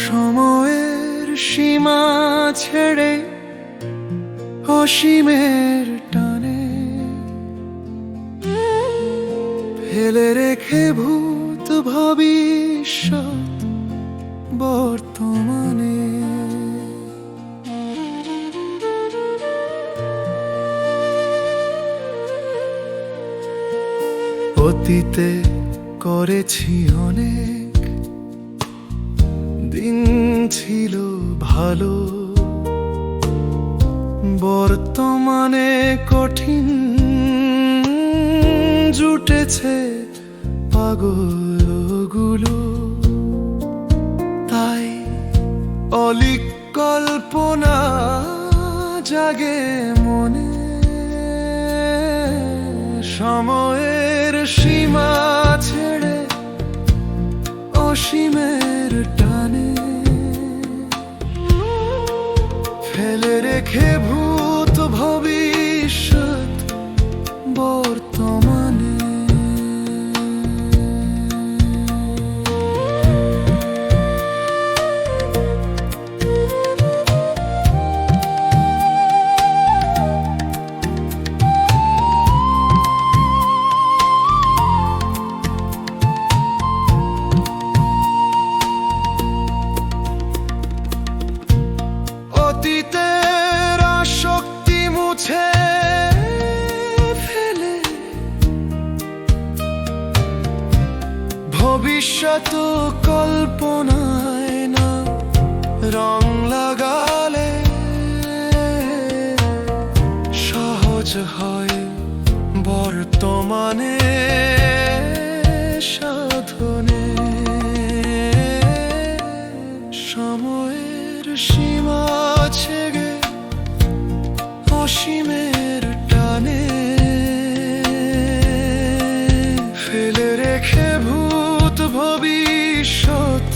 সময়ের সীমা ছেড়ে অসীমের টানে ফেলে রেখে ভূত ভবিষ্যৎ বর্তমানে। অতীতে করেছি অনেক, দিন ছিল ভালো, বর্তমানে কঠিন জুটেছে পাগলগুলো। তাই অলিক কল্পনা জাগে মনে, সময়ের সীমা ছেড়ে অসীমের টানে ফেলে রেখে ভূত ভবিষ্যৎ বর্তমানে। অতীতের আসক্তি মুছে ফেলে ভবিষ্যৎ কল্পনায় না রং লাগালে সহজ হয় বর্তমানে সাধনে। সময়ের সীমা ছেড়ে অসীমের টানে ফেলে রেখে ভূত ভবিষ্যৎ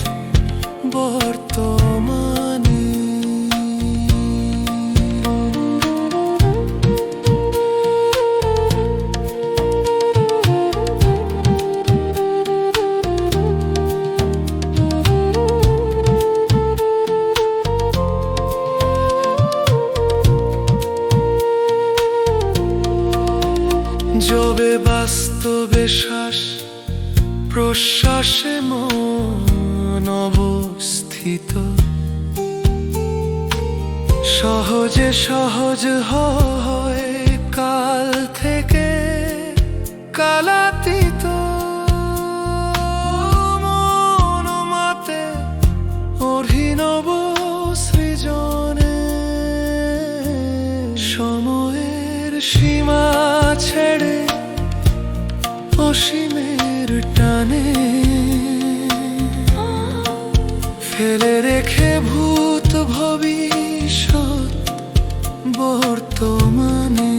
বর্তমানে। যবে বাস্তবে শ্বাস প্রশ্বাসে মন অবস্থিত, সহজে সহজ হয় কাল থেকে কালাতীত। মন মাতে অভিনব সৃজনে সময়ের সীমা ছেড়ে অসীমের টানে ফেলে রেখে ভূত ভবিষ্যৎ বর্তমানে।